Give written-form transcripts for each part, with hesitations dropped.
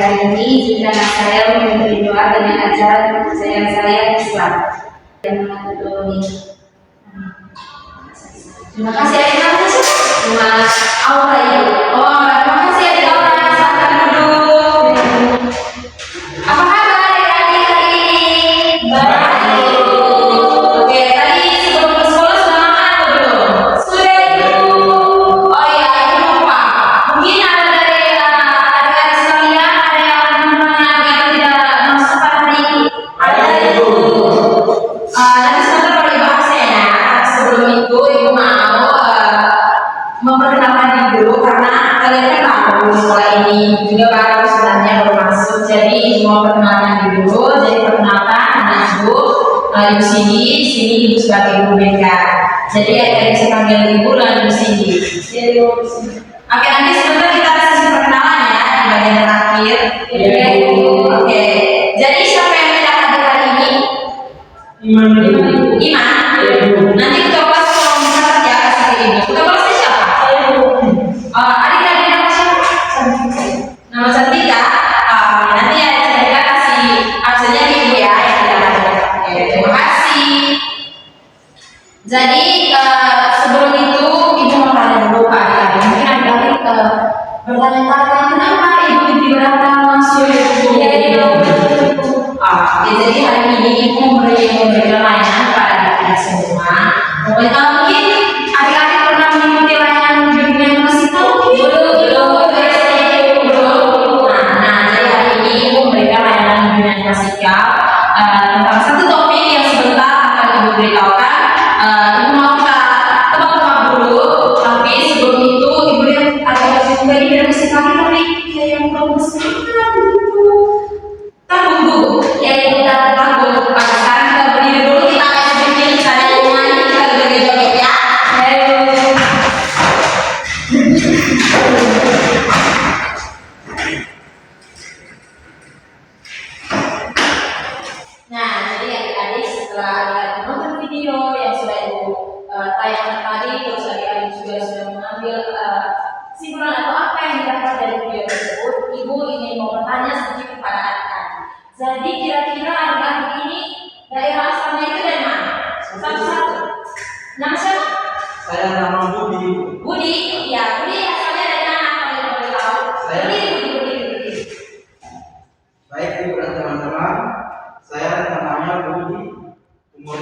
hari ini jika saya memberi doa dengan ajaran kepercayaan saya Islam dan mengatur. Terima kasih Aida. Terima Aura ya. Oh, terima kasih Aida Aura. Silakan duduk. Apa kabar adik-adik hari ini? Baik. Oke, tadi sebelum ke sekolah sudah makan atau belum? Sudah itu. Oh iya, itu lupa. Mungkin ada dari adik-adik sekalian ada yang agak tidak masuk hari ini. Ada itu. Nanti sebentar kalau dibahas ya. Sebelum itu ibu mau memperkenalkan diri dulu karena kalian kan tahu sekolah ini juga baru sebenarnya baru masuk. Jadi ibu mau perkenalkan diri dulu. Jadi perkenalkan nama ibu. Ibu Cindy, di sini ibu sebagai ibu BK. Jadi ada bisa panggil ibu dan ibu Cindy. Oke, nanti sebentar kita sesi perkenalan ya di bagian terakhir. Oke. Jadi siapa yang tidak hadir hari ini? Iman. Nanti kita bahas kalau misalkan ya kasih ibu. Kita bahas siapa? Adik-adik nama siapa? Nama Santika. Nanti ya saya kasih absennya di ibu ya yang tidak hadir. Oke, terima kasih. Jadi sebelum itu ibu mau tanya dulu ke adik-adik. Mungkin adik-adik bertanya-tanya kenapa ibu tiba-tiba masuk kuliah di jadi hari ini ibu memberikan layanan pada adik-adik semua. Mungkin adik-adik pernah mengikuti layanan bimbingan musik belum. Nah, jadi hari ini ibu memberikan layanan bimbingan musikal tentang satu topik yang sebentar akan ibu beritahukan. Ibu mau kita tebak-tebak dulu, tapi sebelum itu ibu lihat adik-adik juga di dalam musikal tapi kayak yang belum musikal gitu. Tunggu, ya ibu tak takut. Sekarang kita berdiri dulu, kita akan bikin cara nyanyi, kita joget-joget ya. Ayo. Nah, jadi adik-adik setelah adik-adik menonton video yang sudah ibu tayangkan tadi, terus adik-adik juga sudah mengambil kesimpulan atau apa yang didapat dari video tersebut, ibu ingin mau bertanya sedikit kepada adik-adik. Jadi kira-kira adik-adik ini daerah asalnya itu dari mana? Satu-satu. Nama siapa? Saya nama Budi. Budi, ya. Budi asalnya dari mana? Kalau ibu boleh tahu. Budi. Baik ibu dan teman-teman, saya namanya Budi, umur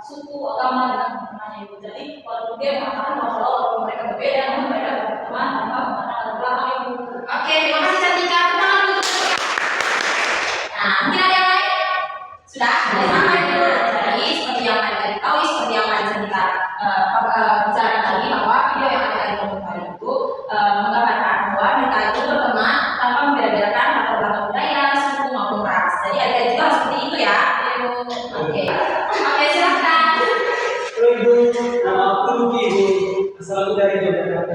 suku, agama dan teman-temannya itu. Jadi walaupun dia mengatakan bahwa walaupun mereka berbeda, namun mereka berteman tanpa memandang latar belakang itu. Oke, terima kasih Cantika. Tangan dulu. Nah, mungkin ada yang lain? Sudah sama itu. Jadi seperti yang tadi tahu, seperti yang tadi Cantika bicara tadi bahwa video yang ada di tadi itu menggambarkan bahwa mereka itu berteman tanpa membeda-bedakan latar belakang budaya, suku maupun ras. Jadi ada juga seperti itu ya. Oke, silakan. Ibu, nama aku Luki, Ibu. Asal dari Yogyakarta.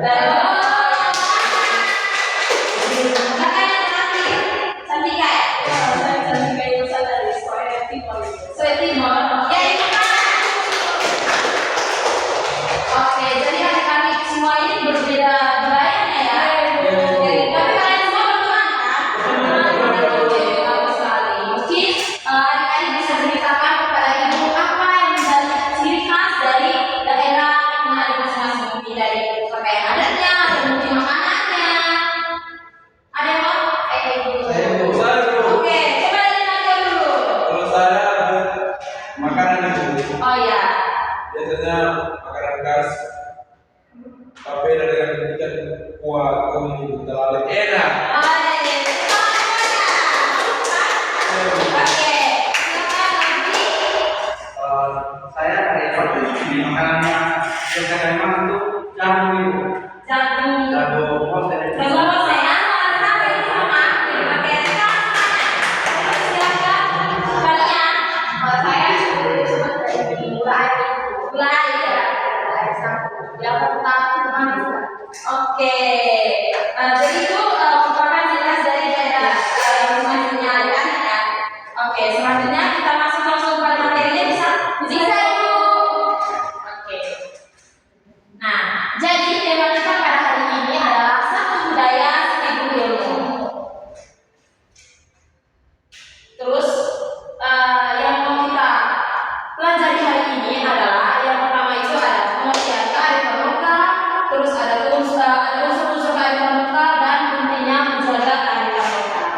Silakan yang terakhir, Cantika ya. Cantika itu saya dari Soe Timor. Soe Timor. Ya itu kan. Oke, jadi adik-adik semua ini berbeda budayanya ya. Tapi kalian semua berteman kan? Oke, bagus sekali. Mungkin adik-adik bisa ceritakan kepada ibu apa yang menjadi ciri khas dari daerah mana di masing-masing, mungkin dari pakaian adatnya atau mungkin makanannya. Ada yang mau? Saya Bu. Saya Bu. Oke, coba dari Nadia dulu. Kalau saya makanan itu Oh ya. biasanya makanan khas. Tapi dari yang ikan kuah, kuning, telur enak. Saya dari di makanannya yang saya memang itu jamu itu. Jamu mosen. Oke, jadi itu merupakan ciri khas dari daerah masing-masingnya adik-adik ya. Oke, selanjutnya kita masuk langsung pada materinya, bisa Ibu. Oke. Nah, jadi tema kita pada hari ini adalah satu budaya seribu ilmu. Terus yang mau kita pelajari hari ini adalah yang pertama itu ada pengertian kearifan lokal, terus ada unsur-unsur kearifan lokal dan pentingnya menjaga kearifan lokal.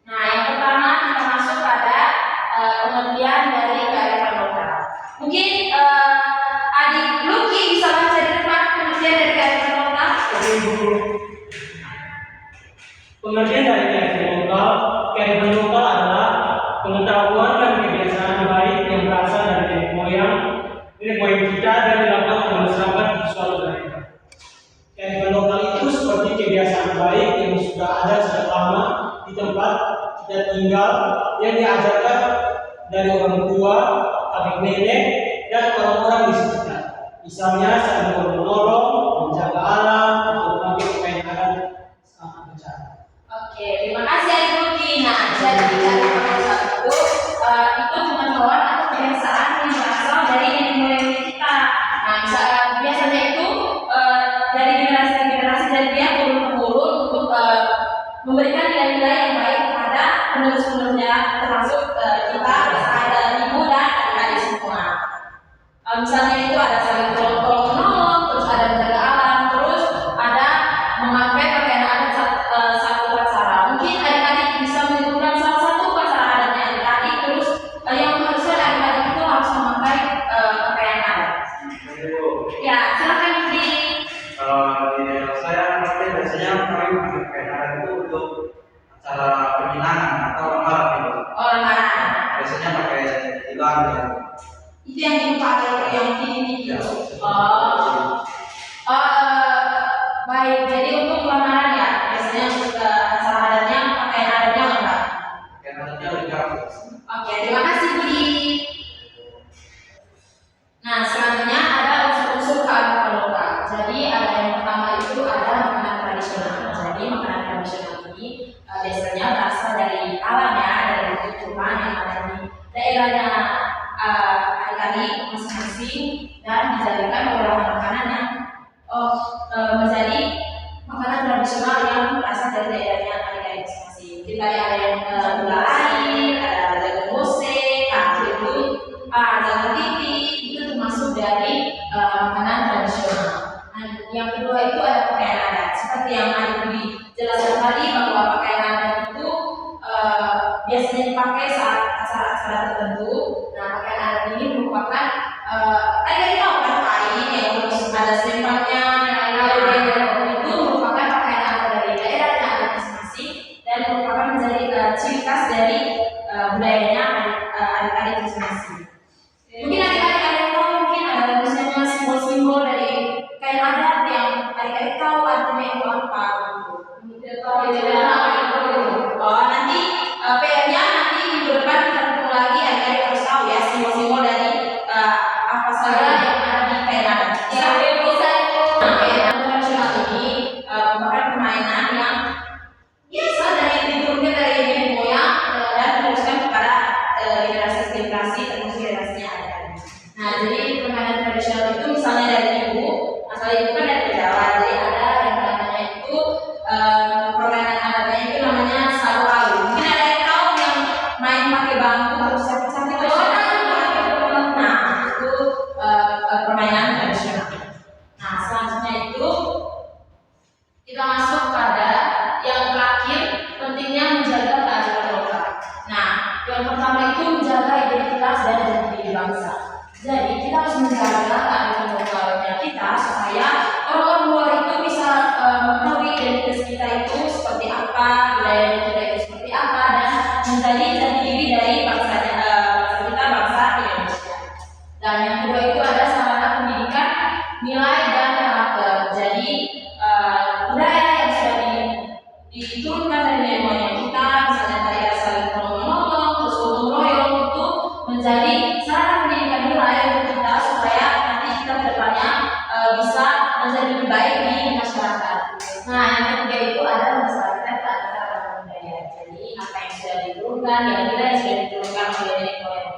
Nah, yang pertama kita masuk pada pengertian dari kearifan lokal. Mungkin adik Luki bisa baca di depan pengertian dari kearifan lokal. Pengertian dari kearifan lokal adalah pengetahuan dan kebiasaan baik yang berasal dari nenek moyang kita dan dilakukan oleh masyarakat di suatu daerah. Kearifan lokal itu seperti kebiasaan baik yang sudah ada sejak lama di tempat kita tinggal, yang diajarkan dari orang tua, kakek nenek, dan orang-orang di sekitar. Misalnya saling menolong, menjaga alam, atau memakai pakaian adat saat bencana. Oke, terima kasih Adik Luki. Nah, jadi kearifan lokal itu pengetahuan atau kebiasaan yang berasal dari nenek moyang kita. Nah, biasanya itu dari generasi ke generasi, dari dia turun temurun untuk memberikan nilai-nilai yang baik kepada penerus-penerusnya, termasuk kita, ada ibu dan adik-adik semua. Misalnya itu ada saling tolong menolong, terus ada menjaga alam, terus ada memakai pakaian adat saat upacara. Mungkin adik-adik bisa menyebutkan salah satu upacara adatnya adik-adik, terus yang harusnya adik-adik itu harus memakai pakaian adat. Ya, silakan di. Kalau di daerah saya biasanya kami pakai pakaian adat itu untuk acara peminangan atau lamaran gitu. Oh, lamaran. Biasanya pakai tilang ya. Itu yang dipakai yang tinggi Ya. gitu. Baik. Jadi untuk lamaran ya, biasanya untuk acara adatnya pakaian adatnya lengkap. Pakaian adatnya lengkap. Oke, terima kasih Budi. Nah, selanjutnya ada unsur-unsur kearifan lokal. Jadi ada yang pertama itu ada makanan tradisional. Jadi makanan tradisional ini biasanya berasal dari alam ya, dari kehidupan yang ada di daerahnya adik-adik masing-masing, dan dijadikan olahan makanan yang menjadi makanan tradisional yang berasal dari daerahnya adik-adik masing-masing. Kita ada yang gula air, ada jagung mose, itu jagung titi, itu termasuk dari makanan tradisional. Nah, yang kedua itu ada pakaian adat. Seperti yang Adik Budi jelaskan tadi bahwa pakaian adat itu biasanya dipakai saat acara-acara tertentu. Nah, pakaian adat dan merupakan menjadi ciri khas dari budayanya adik-adik Krismasi. Mungkin adik-adik ada yang tahu, mungkin ada misalnya simbol-simbol dari kain adat yang adik-adik tahu artinya itu apa gitu. Tidak tahu tidak tahu. Oh, nanti PR-nya nanti minggu depan kita ketemu lagi, adik-adik harus tahu ya simbol-simbol dari apa saja yang ada di kain adat. Ya, bisa itu. Kain adat tradisional ini merupakan permainan yang biasa dari diturunkan dari nenek moyang dan diteruskan kepada generasi termasuk generasinya adik-adik. Nah, jadi permainan tradisional itu misalnya dari ibu, asalnya ibu kan dari Jawa, jadi ada yang namanya itu permainan adatnya itu namanya saru alu. Mungkin ada yang tahu yang main pakai bambu terus sakit-sakit terus. Nah, itu permainan tradisional. Nah, selanjutnya itu kita masuk pada yang terakhir, pentingnya menjaga kearifan lokal. Nah, yang pertama itu menjaga identitas dan jati diri bangsa. Jadi kita harus menjaga kearifan lokalnya kita supaya orang-orang luar itu bisa mengetahui identitas kita itu seperti apa, budaya kita itu seperti apa, dan menjadi jati diri dari bangsa kita, bangsa Indonesia. Dan yang kedua itu ada sarana pendidikan, nilai dan karakter. Jadi budaya yang sudah diturunkan dari nenek moyang kita, misalnya tadi ada saling tolong-menolong, terus gotong royong, itu menjadi sarana pendidikan nilai untuk kita supaya nanti kita kedepannya bisa menjadi lebih baik di masyarakat. Nah, yang ketiga itu ada masyarakat keanekaragaman budaya. Jadi apa yang sudah diturunkan, nilai-nilai yang sudah diturunkan oleh nenek moyang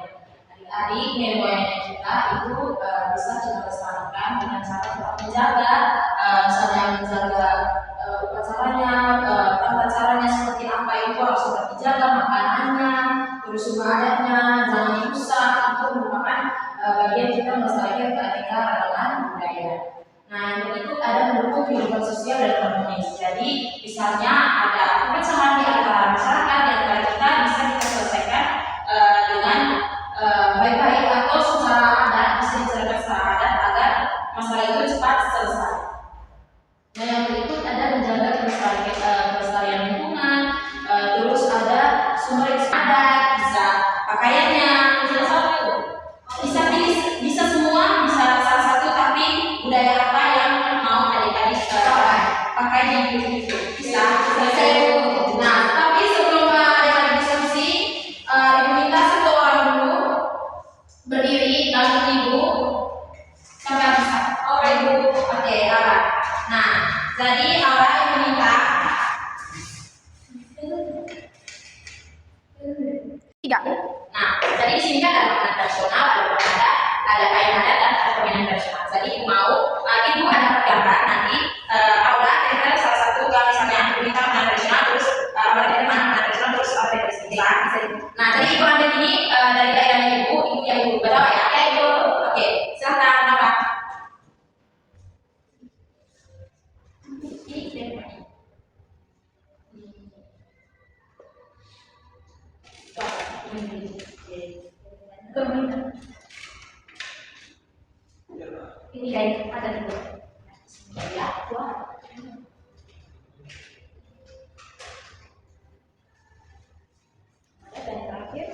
adik-adik, nenek moyangnya kita itu bisa kita lestarikan dengan cara tetap menjaga, misalnya menjaga upacaranya, tata caranya seperti apa itu harus tetap dijaga, makanannya, terus rumah adatnya, jangan dirusak, itu merupakan bagian kita melestarikan keanekaragaman budaya. Nah, yang itu ada mendukung kehidupan sosial dan harmonis. Jadi, misalnya ada perpecahan di antara masyarakat, di antara kita bisa kita selesaikan dengan baik-baik atau secara adat, bisa diceritakan secara adat agar masalah itu cepat selesai. Nah, yang berikut ada menjaga kelestarian lingkungan, terus ada sumber adat, bisa pakaiannya, bisa semua, bisa salah satu, tapi budaya apa yang mau adik-adik pakai di itu bisa. Nah, tapi sebelum adik-adik diskusi, ibu minta satu orang dulu berdiri langsung ibu sampai bisa. Oh, ibu, oke, Aura. Nah, jadi Aura yang meminta tiga. Nah, jadi di sini kan ada makanan tradisional, ada kain adat dan ada permainan tradisional. Jadi ibu mau, ibu ada gambar nanti Aura kira-kira salah satu kalau misalnya ibu minta makanan tradisional terus Aura kira mana makanan tradisional terus Aura dari sini. Nah, jadi ibu ambil ini dari daerahnya ibu yang ibu bawa ya. Ya ibu, oke, silakan Aura. Ini kayak ada dulu. Ya, wah. Ada yang terakhir,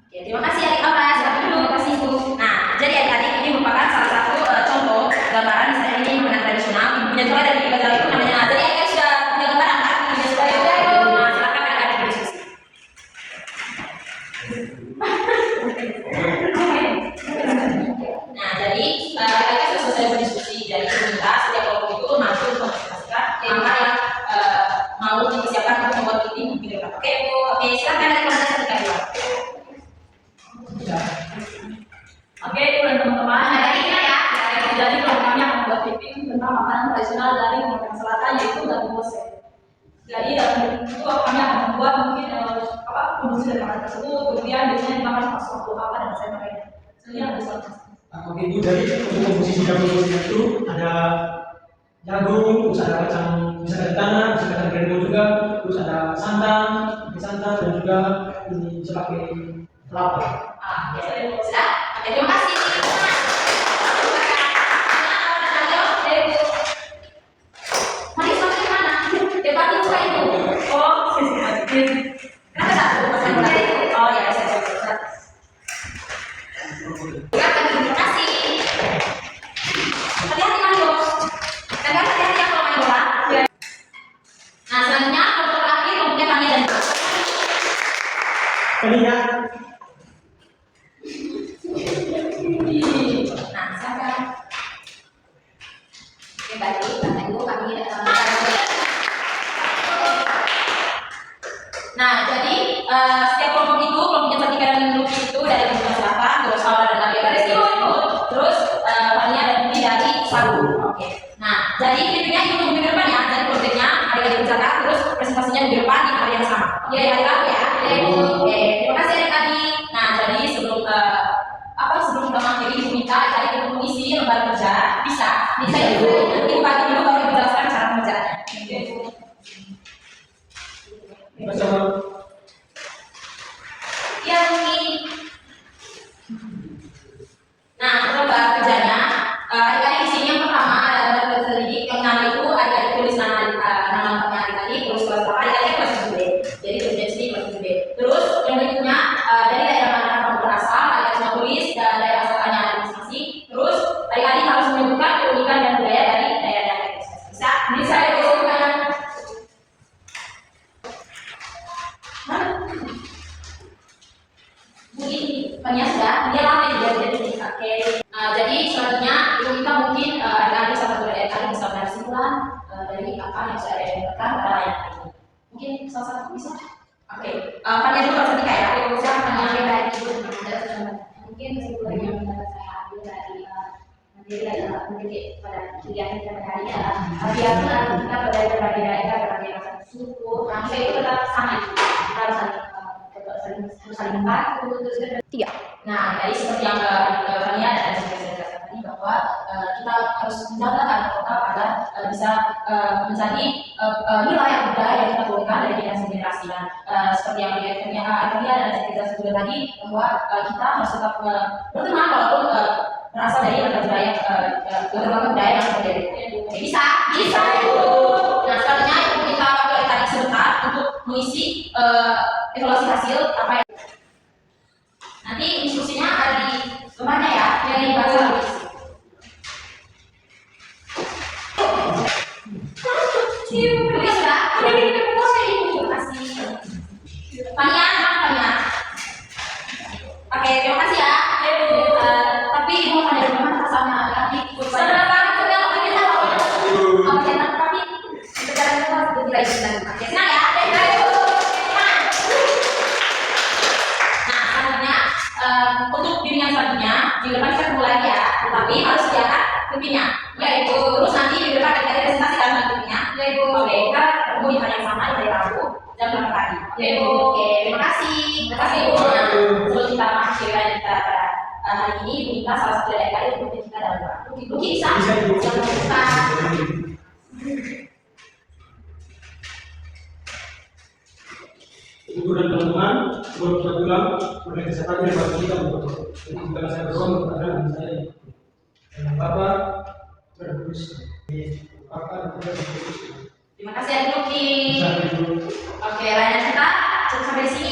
Oke, terima kasih adik Aura. Silakan dulu, terima kasih ibu. Nah, jadi adik-adik ini merupakan salah satu contoh gambaran misalnya ini makanan tradisional. Punya coba dari Batal itu namanya. Jadi adik sudah punya gambaran kan? Punya sudah ya. Nah, silakan adik-adik berdiskusi. Nah, jadi kita sudah selesai berdiskusi. Jadi kita setiap kelompok itu maju untuk menjelaskan tema yang mau disiapkan untuk membuat ini video. Oke, silakan dari kelompok ketiga dulu. Oke, teman-teman. Ada ini ya. Jadi kami akan membuat briefing tentang makanan tradisional dari Kalimantan Selatan yaitu daging bose. Jadi dalam itu kami akan membuat mungkin produksi dari makanan tersebut, kemudian biasanya dimakan pas waktu apa dan saya lainnya. Sebenarnya bisa. Oke Bu, jadi untuk komposisi jagung itu ada jagung, terus ada kacang, bisa kacang tanah, bisa kacang grego juga, terus ada santan, dan juga ini bisa pakai kelapa. Sudah? Oke, terima kasih. Mari sampai mana? Fania. Nah, silakan. Oke, baik. Bapak Ibu, kami nah, jadi setiap kelompok itu, kelompok yang tadi kalian lukis itu dari kelompok siapa? Terus Saula dan Nadia dari situ. Terus Fania dan Budi dari Sagu. Oke. Nah, jadi videonya itu minggu depan ya. Jadi projeknya adik-adik berjaga, terus presentasinya minggu depan di hari yang sama. Iya, hari Rabu ya. Oke, terima kasih adik-adik. Nah, jadi sebelum sebelum kita materi ibu minta cari mengisi lembar kerja bisa ibu bagi dulu baru menjelaskan cara mengerjakannya. Ya mungkin. Nah, lembar kerjanya adik-adik di sini yang pertama ada lembar kerja terdidik yang nama itu adik-adik tulis nama lengkapnya adik-adik terus kelas berapa adik-adik kelas 7B. Jadi kerja sini kelas 7B. Terus yang berikutnya dari daerah mana kamu berasal adik-adik tulis dan daerah asalnya masing-masing. Terus adik-adik harus menyebutkan keunikan dan budaya dari daerah bisa saya disebutkan. Mungkin Fania sudah dia lama juga jadi oke. Jadi selanjutnya ibu kita mungkin adik-adik salah satu dari kalian bisa berkesimpulan dari apa yang saya dapatkan pada yang ini. Mungkin salah satu bisa. Oke, Fania dulu kalau ketika ya, ibu saya Fania dari ibu mungkin kesimpulan yang dapat saya ambil dari materi adalah mendidik pada kegiatan kita hari ini adalah biarlah kita berbagai daerah berbagai macam suku, bangsa itu tetap sama harus saling membantu terus tiga. Nah, jadi seperti yang Fania dan saya jelaskan tadi bahwa kita harus menjaga agar kota agar bisa mencari nilai budaya yang kita turunkan dari generasi dan seperti yang Fania dan saya jelaskan juga tadi bahwa kita harus tetap berteman walaupun berasal dari budaya budaya yang berbeda. Bisa. Nah, selanjutnya kita tarik sebentar untuk mengisi evaluasi hasil apa yang nanti diskusinya ada di lembarnya ya, yang dibaca habis. Oke sudah, ini kita fokus ini terima kasih. Fania. Oke, terima kasih ya. Tapi ibu ada di mana asalnya nanti saudara banget sudah kita tapi sekarang kita harus tidak izin. Oke, senang ya. Untuk bimbingan selanjutnya di depan kita ketemu lagi ya, tetapi harus sediakan bimbingnya. Ya ibu, terus nanti di depan kita presentasi dalam bimbingnya. Ya ibu, oke kita ketemu di hari yang sama di hari Rabu jam 8 pagi. Ya ibu, oke terima kasih ibu. Sebelum kita mengakhiri kita pada hari ini, ibu minta salah satu dari kalian untuk kita dalam doa. Mungkin bisa kita. Ibu dan teman-teman, sebelum kita pulang, mereka kesempatan yang baru kita membuat. Jadi jika saya berdoa kepada saya, Bapak berterus, Bapak berterus. Terima kasih Adik Luki. Oke, layanan kita cukup sampai di sini.